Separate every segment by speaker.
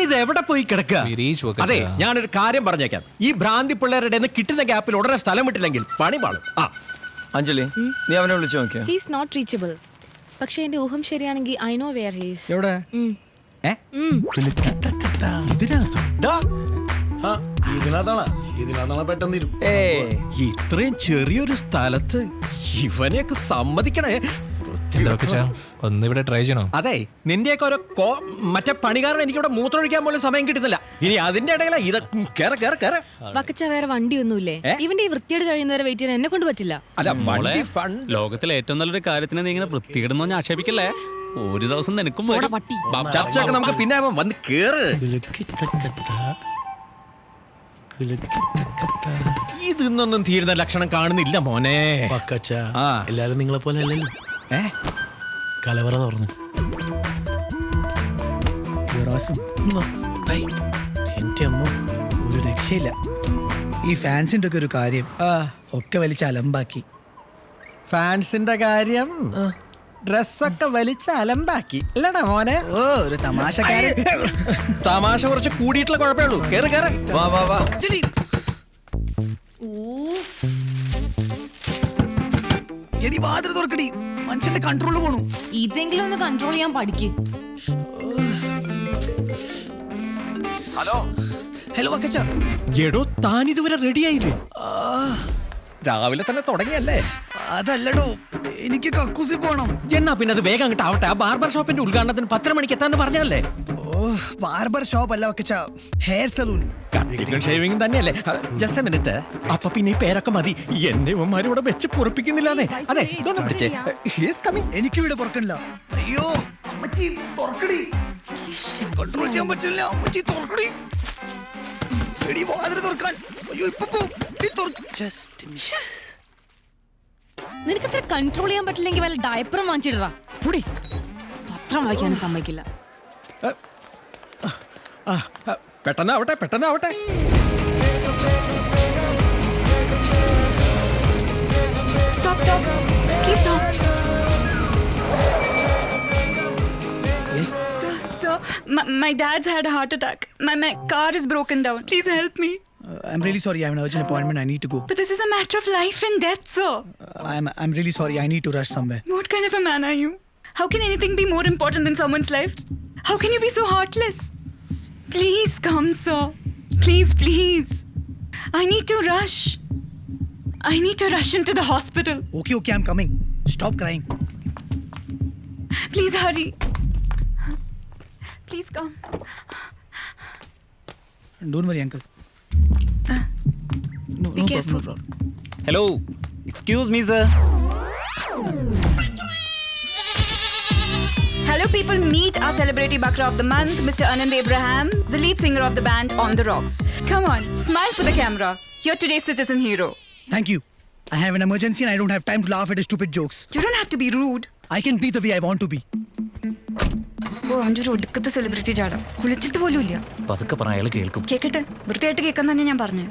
Speaker 1: ഇത് എവിടെ പോയി കിടക്കുക? അതെ, ഞാനൊരു കാര്യം പറഞ്ഞേക്കാം. ഈ ഭ്രാന്തി പിള്ളേരുടെ കിട്ടുന്ന ഗ്യാപ്പിൽ ഉടനെ സ്ഥലം വിട്ടില്ലെങ്കിൽ പണി പാളും.
Speaker 2: അഞ്ജലി, നീ അവനെ വിളിച്ചു നോക്കിയോ?
Speaker 3: He is not reachable. പക്ഷേ എന്റെ ഊഹം ശരിയാണെങ്കിൽ I know where he is.
Speaker 1: എവിടെ? ഇത്രയും ചെറിയൊരു സ്ഥലത്ത് ഇവനെയൊക്കെ സമ്മതിക്കണേ.
Speaker 4: ഒന്നിവിടെ ട്രൈ ചെയ്യണോ?
Speaker 1: അതെ, നിന്റെയൊക്കെ ഒരു മറ്റേ പണികാരൻ എനിക്കിവിടെ മൂത്രമൊഴിക്കാൻ പോലും സമയം കിട്ടുന്നില്ല. ഇനി അതിന്റെ ഇടയില ഇത്
Speaker 3: വക്കച്ച വേറെ വണ്ടിയൊന്നുമില്ലേ? ഇവന്റെ ഈ വൃത്തിയോട് കഴിയുന്നവരെ വെയിറ്റ് ചെയ്യാൻ എന്നെ കൊണ്ട് പറ്റില്ല.
Speaker 5: ലോകത്തിലെ ഏറ്റവും നല്ലൊരു കാര്യത്തിന് നീ ഇങ്ങനെ വൃത്തിയിടുന്നോ ഞാൻ ആക്ഷേപിക്കല്ലേ. ഒരു ദിവസം നിനക്കും
Speaker 1: ചർച്ചയൊക്കെ നമുക്ക് പിന്നെ വന്ന് കേറ്. ഇതൊന്നും തീരുന്ന ലക്ഷണം കാണുന്നില്ല മോനെ.
Speaker 6: എല്ലാരും നിങ്ങളെ പോലെ അല്ലല്ലോ. കലവറ തുറന്നു.
Speaker 7: എന്റെ അമ്മ, ഒരു രക്ഷയില്ല. ഈ ഫാൻസിന്റെ ഒക്കെ ഒരു കാര്യം ഒക്കെ വലിച്ച് അലമ്പാക്കി.
Speaker 1: ഫാൻസിന്റെ കാര്യം ഡ്രസ്സൊക്കെ വലിച്ച് അലമ്പാക്കി അല്ലടാ മോനെ.
Speaker 7: ഒരു തമാശ
Speaker 1: തമാശ കുറച്ച് കൂടിയിട്ടുള്ള കുഴപ്പമേ ഉള്ളൂ. കേറ് കേറ്. വാ വാ വാ.
Speaker 7: എടി വാതിൽ തുറക്കടി, മനുഷ്യന്റെ കൺട്രോൾ പോണു.
Speaker 3: ഇതെങ്കിലും ഒന്ന് കൺട്രോൾ ചെയ്യാൻ പഠിക്ക്.
Speaker 1: ഹലോ
Speaker 7: ഹലോ വക്കച്ച.
Speaker 1: എടോ, താൻ ഇതുവരെ റെഡി ആയില്ലേ? രാവിലെ തന്നെ തുടങ്ങിയല്ലേ?
Speaker 7: അതല്ലടോ, എനിക്ക് കക്കൂസി പോണം.
Speaker 1: എന്നാ പിന്നെ അത് വേഗം അങ്ങോട്ട് ആവട്ടെ. ആ ബാർബർ ഷോപ്പിന്റെ ഉദ്ഘാടനത്തിന് 10 മണിക്ക് എത്താന്ന് പറഞ്ഞല്ലേ?
Speaker 7: ബാർബർ ഷോപ്പ് അല്ല വക്കച്ച, ഹെയർ സലൂൺ.
Speaker 1: ഷേവിംഗ് തന്നെയല്ലേ? Just A minute. അപ്പൊ പിന്നെ ഈ പേരൊക്കെ മതി. എന്നെ ഇവന്മാരും ഇവിടെ വെച്ച് പൊറപ്പിക്കുന്നില്ലാന്നേ. അതെ,
Speaker 7: എനിക്ക് ഇവിടെ പൊറക്കണില്ല. അയ്യോ അമ്മച്ചി, തുറക്കടി. കൺട്രോൾ ചെയ്യാൻ പറ്റില്ല. അമ്മച്ചി തുറക്കടി. എടി വാതിൽ തുറക്കാൻ. അയ്യോ ഇപ്പൊ പോവും.
Speaker 3: നിനക്ക് ഇത്ര കൺട്രോൾ ചെയ്യാൻ പറ്റില്ലെങ്കിൽ വല്ല ഡയപ്പറും വാങ്ങിച്ചിടാ. പത്രം വായിക്കാനും സമ്മതിക്കില്ല.
Speaker 1: പെട്ടെന്നാവട്ടെ, പെട്ടെന്നാവട്ടെ.
Speaker 3: Stop, stop. Please stop.
Speaker 7: Yes.
Speaker 8: Sir, my dad's had a heart attack. My car is broken down. Please help me.
Speaker 7: I'm really sorry. I have an urgent appointment. I need to go.
Speaker 8: But this is a matter of life and death, sir.
Speaker 7: I'm really sorry. I need to rush somewhere.
Speaker 8: What kind of a man are you? How can anything be more important than someone's life? How can you be so heartless? Please come, sir. Please, please. I need to rush. I need to rush into the hospital.
Speaker 7: Okay, I'm coming. Stop crying.
Speaker 8: Please hurry. Please come.
Speaker 7: Don't worry, uncle.
Speaker 8: Be careful.
Speaker 7: No problem.
Speaker 5: Hello, excuse me sir.
Speaker 8: Hello people, meet our celebrity Bakra of the month, Mr. Anand Abraham, the lead singer of the band On The Rocks. Come on, smile for the camera. You're today's citizen hero.
Speaker 7: Thank you. I have an emergency and I don't have time to laugh at his stupid jokes.
Speaker 8: You don't have to be rude.
Speaker 7: I can be the way I want to be.
Speaker 8: ഓ, അഞ്ചൊരു ഒടുക്കത്തെ celebrity ചാടാ. കുളിച്ചിട്ട് പോലും ഇല്ല.
Speaker 5: പതുക്കെ പറഞ്ഞ അയാൾ കേൾക്കും.
Speaker 8: കേക്കട്ടെ, വൃത്തിയായിട്ട് കേൾക്കാൻ തന്നെ ഞാൻ പറഞ്ഞു.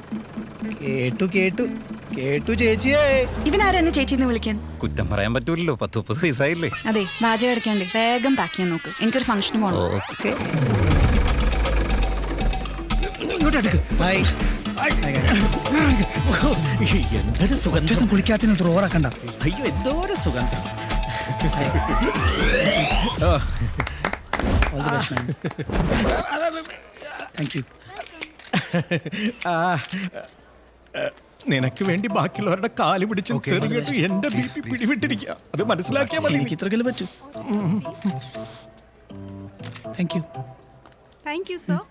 Speaker 7: കേട്ടു ചേച്ചിയേ.
Speaker 8: ഇവനാരെന്ന് ചേച്ചിന്ന് വിളിക്കാൻ?
Speaker 5: കുറ്റം പറയാൻ പറ്റൂലല്ലോ, 10-30 വയസ്സായില്ലേ.
Speaker 8: അതെ, വാചകം അടയ്ക്കാണ്ട് വേഗം പാക്ക് ചെയ്യാൻ നോക്ക്. എനിക്കൊരു ഫംഗ്ഷന് പോകണം.
Speaker 1: എന്തൊരു സുഗന്ധം.
Speaker 7: കുളിക്കാത്തിന് ഓറാക്കണ്ട.
Speaker 1: അയ്യോ, എന്തോരം സുഗന്ധം.
Speaker 7: All the best, man. Thank you.
Speaker 1: നിനക്ക് വേണ്ടി ബാക്കിയുള്ളവരുടെ കാല് പിടിച്ച് തെറിഞ്ഞിട്ട് എന്റെ ബിപി പിടിവിട്ടിരിക്കുക. അത് മനസ്സിലാക്കിയാൽ മതി.
Speaker 7: എനിക്ക് ഇത്രക്കല്ലേ പറ്റൂ. Thank you.
Speaker 3: Thank you, sir.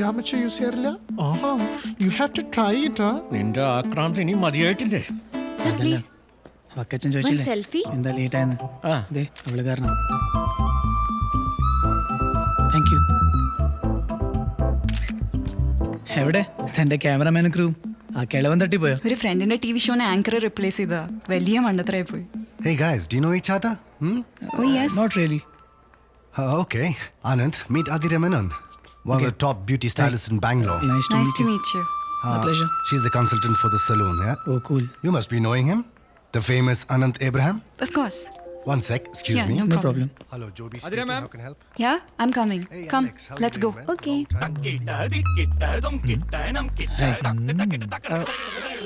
Speaker 6: രാമച്ച യൂസ് ചെയ്യാറില്ല. You have to try it.
Speaker 1: നിന്റെ ആക്രാന്തം ഇനി മതിയായിട്ടില്ലേ?
Speaker 7: വക്കച്ചൻ ചോദിച്ചില്ലേ എന്താ ലേറ്റ് ആയെന്ന്? അതെ, അവള് കാരണം. Thank you. എവിടെ തന്റെ ക്യാമറമാനും ക്രൂവും? ആ കിളവൻ തട്ടിപ്പോയോ?
Speaker 8: ഒരു ഫ്രണ്ടിന്റെ TV ഷോനെ ആങ്കർ റിപ്ലേസ് ചെയ്താ വലിയ മണ്ടത്തരായി പോയി.
Speaker 9: Hey guys, do you know each other?
Speaker 8: Oh yes.
Speaker 7: Not really.
Speaker 9: Okay. Anand, meet Adira Menon, one of the top beauty stylists in Bangalore.
Speaker 7: Nice to meet you.
Speaker 8: you.
Speaker 7: My pleasure.
Speaker 9: She's the consultant for the salon, yeah?
Speaker 7: Oh, cool.
Speaker 9: You must be knowing him. The famous Anant Abraham?
Speaker 8: Of course.
Speaker 9: One sec, excuse
Speaker 8: Yeah,
Speaker 9: me.
Speaker 8: no problem.
Speaker 9: Hello, Joby speaking. How can I help?
Speaker 8: Yeah, I'm coming.
Speaker 9: Hey,
Speaker 8: Come,
Speaker 9: Alex, how you
Speaker 8: let's go.
Speaker 9: doing, man?
Speaker 8: Okay.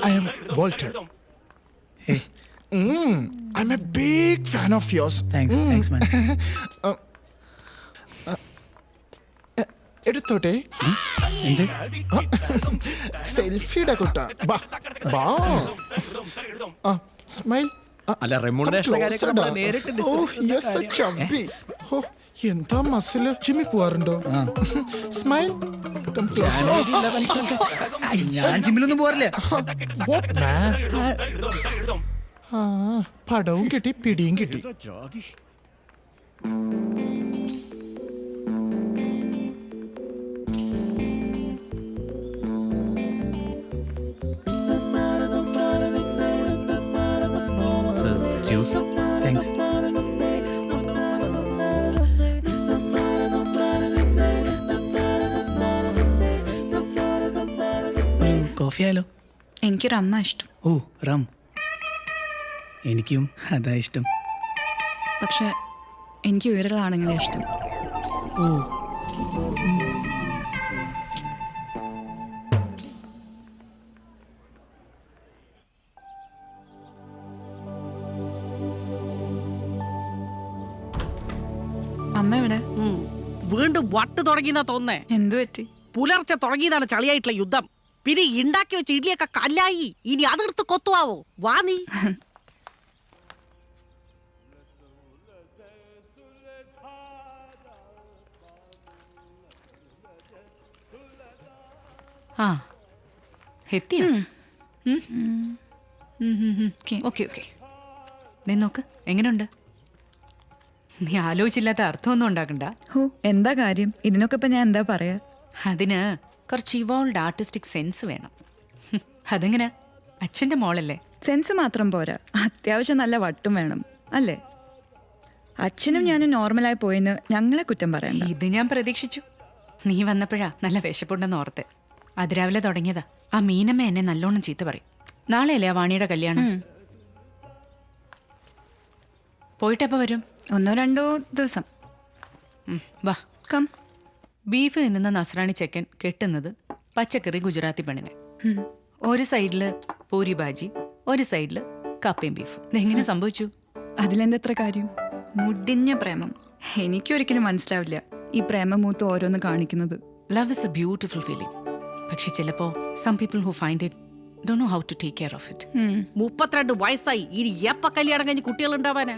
Speaker 6: I am Walter.
Speaker 10: Hey,
Speaker 6: I'm a big fan of yours.
Speaker 10: thanks, man.
Speaker 6: എടുത്തോട്ടെ
Speaker 10: എന്ത്?
Speaker 6: സെൽഫിയുടെ കുട്ട ബാ ബാ smile
Speaker 1: അല്ല, remuneration കാര്യമൊക്കെ നമ്മള് നേരിട്ട് discuss ചെയ്യുന്ന
Speaker 6: എന്താ മസില് ജിമ്മി പോവാറുണ്ടോ സ്മൈൽ കം ക്ലോസ്
Speaker 10: ഞാൻ ജിമ്മിലൊന്നും പോറില്ല.
Speaker 6: പടവും കിട്ടി പിടിയും കിട്ടി
Speaker 5: ജ്യൂസ്.
Speaker 10: താങ്ക്സ്. ഒരു കോഫി ആയാലോ?
Speaker 8: എനിക്ക് റമ്മ ഇഷ്ടം.
Speaker 10: ഓ, റം. എനിക്കും അതാ ഇഷ്ടം.
Speaker 8: പക്ഷെ എനിക്ക് ഉയരലാണെങ്കിലേ ഇഷ്ടം.
Speaker 10: ഓ,
Speaker 8: അമ്മ എവിടെ?
Speaker 11: വീണ്ടും വട്ട് തുടങ്ങിയെന്നാ തോന്നേ.
Speaker 8: എന്തു പറ്റി?
Speaker 11: പുലർച്ചെ തുടങ്ങിയതാണ് ചളിയായിട്ടുള്ള യുദ്ധം. പിന്നെ ഉണ്ടാക്കി വെച്ച ഇഡ്ലിയൊക്കെ കല്ലായി. ഇനി അതെടുത്ത് കൊത്തുവാവോ? വാ നീ.
Speaker 3: ആ എത്തിയോ?
Speaker 8: Okay.
Speaker 3: Okay okay. നീ നോക്ക്, എങ്ങനെയുണ്ട്? നീ ആലോചിച്ചില്ലാത്ത അർത്ഥമൊന്നും ഉണ്ടാക്കണ്ട.
Speaker 8: ഹോ, എന്താ കാര്യം? ഇതിനൊക്കെ ഇപ്പൊ ഞാൻ എന്താ പറയാ?
Speaker 3: അതിന് കുറച്ച് ഇവോൾഡ് ആർട്ടിസ്റ്റിക് സെൻസ് വേണം. അതെങ്ങനെ? അച്ഛൻ്റെ മോളല്ലേ?
Speaker 8: സെൻസ് മാത്രം പോരാ, അത്യാവശ്യം നല്ല വട്ടും വേണം അല്ലേ? അച്ഛനും ഞാനും നോർമലായി പോയെന്ന് ഞങ്ങളെ കുറ്റം പറയണ്ട.
Speaker 3: ഇത് ഞാൻ പ്രതീക്ഷിച്ചു. നീ വന്നപ്പോഴാ നല്ല വിശപ്പുണ്ടെന്ന് ഓർത്തെ. അതിരാവിലെ തുടങ്ങിയതാ. ആ മീനമ്മ എന്നെ നല്ലോണം ചീത്ത പറയും. നാളെയല്ലേ ആ വാണിയുടെ കല്യാണം? പോയിട്ടെപ്പോ വരും?
Speaker 8: 1-2 ദിവസം.
Speaker 3: വാ.
Speaker 8: കം.
Speaker 3: ബീഫ് തിന്നുന്ന നസ്രാണി ചെക്കൻ കെട്ടുന്നത് പച്ചക്കറി ഗുജറാത്തി പെണ്ണിനെ. ഒരു സൈഡില് പൂരി ബാജി, ഒരു സൈഡില് കപ്പയും ബീഫും. ഇതെങ്ങനെ സംഭവിച്ചു?
Speaker 8: അതിലെന്തത്ര കാര്യം? മുടിഞ്ഞ പ്രേമം. എനിക്കൊരിക്കലും മനസ്സിലാവില്ല ഈ പ്രേമമൂത്ത് ഓരോന്ന് കാണിക്കുന്നത്.
Speaker 3: Love is a beautiful feeling. പക്ഷെ ചിലപ്പോ some people who find it don't know how to take care of it.
Speaker 11: 32 വയസ്സായി. ഇനി എപ്പ കല്യാണം കഴിഞ്ഞ് കുട്ടികൾ ഉണ്ടാവാനാ?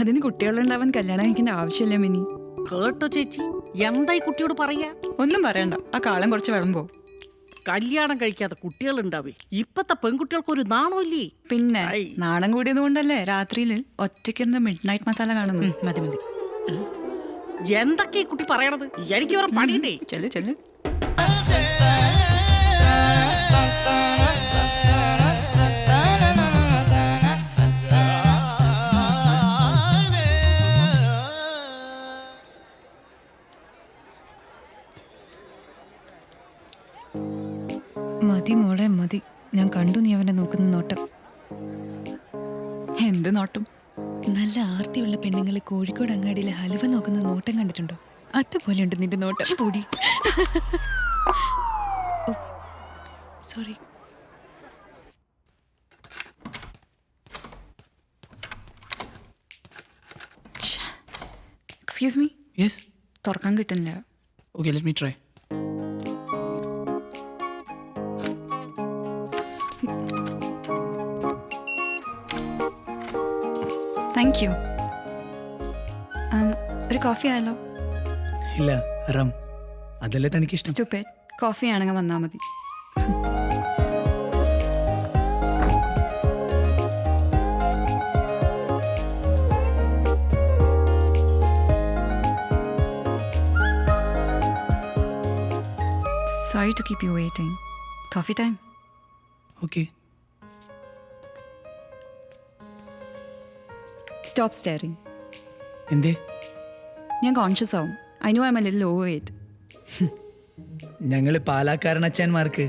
Speaker 8: അതിന് കുട്ടികളുണ്ടാവാൻ കല്യാണം കഴിക്കേണ്ട ആവശ്യമില്ല മിനി.
Speaker 11: കേട്ടോ ചേച്ചി, എന്തായി കുട്ടിയോട് പറയാ?
Speaker 8: ഒന്നും പറയണ്ട, ആ കാലം കുറച്ച് വിളമ്പോ.
Speaker 11: കല്യാണം കഴിക്കാതെ കുട്ടികൾ ഉണ്ടാവേ. ഇപ്പത്തെ പെൺകുട്ടികൾക്ക് ഒരു നാണമില്ലേ?
Speaker 8: പിന്നെ നാണം കൂടിയത് കൊണ്ടല്ലേ രാത്രിയിൽ ഒറ്റയ്ക്കിരുന്ന് മിഡ് നൈറ്റ് മസാല കാണുന്നു.
Speaker 3: മതി മതി.
Speaker 11: എന്തൊക്കെ ഈ കുട്ടി പറയണത്? എനിക്ക് വേറെ പണിയുണ്ടേ.
Speaker 8: ചെല്ലു ചെല്ലു.
Speaker 12: മതി മോളെ മതി. ഞാൻ കണ്ടു നീ അവനെ നോക്കുന്ന നോട്ടം.
Speaker 8: എന്ത് നോട്ടം?
Speaker 12: നല്ല ആർത്തിയുള്ള പെണ്ണുങ്ങളെ കോഴിക്കോട് അങ്ങാടിയിലെ ഹലുവ നോക്കുന്ന നോട്ടം കണ്ടിട്ടുണ്ടോ? അതുപോലെയുണ്ട് നിന്റെ നോട്ടം. പൊടി. സോറി.
Speaker 8: Excuse me.
Speaker 10: യെസ്.
Speaker 8: തുറക്കാൻ കിട്ടുന്നില്ല.
Speaker 10: Okay, let me try.
Speaker 8: Thank you. ഒരു കോഫി ആയാലോ?
Speaker 10: ഇല്ല, റം. അതല്ലേ തനിക്കിഷ്ടം.
Speaker 8: സ്റ്റുപ്പിഡ്. കോഫി ആണെങ്കിൽ വന്നാൽ മതി. Sorry to keep you waiting. Coffee time?
Speaker 10: Okay.
Speaker 8: Stop staring.
Speaker 10: എന്തേ?
Speaker 8: ഞാൻ കോൺഷ്യസ് ആവും. I know I'm a little overweight.
Speaker 10: ഞങ്ങൾ പാലാക്കാരനച്ചാന്മാർക്ക്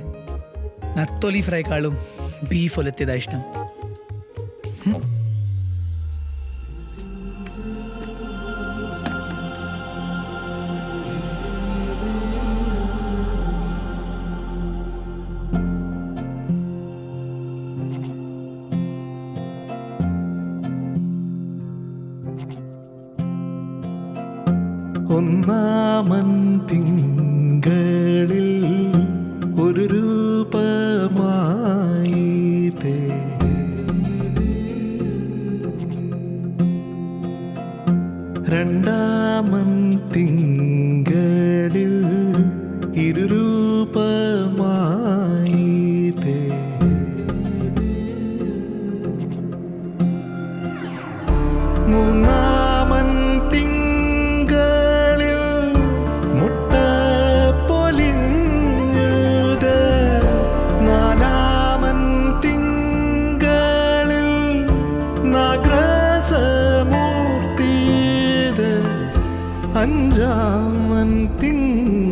Speaker 10: നത്തോലി ഫ്രൈക്കാളും ബീഫ് ഒലത്തിയതാ ഇഷ്ടം.
Speaker 6: ഒന്നാമൻ തിങ്കളിൽ ഒരു രൂപമായി രണ്ടാമൻ തിങ്കളിൽ ഇരുരൂപമായി മൂന്നാമൻ തിങ്കളിൽ മുട്ട പൊലിഞ്ഞത് നാലാമൻ തിങ്കളിൽ നാഗ്രസമൂർത്തിയത് അഞ്ചാമൻ തിങ്കൾ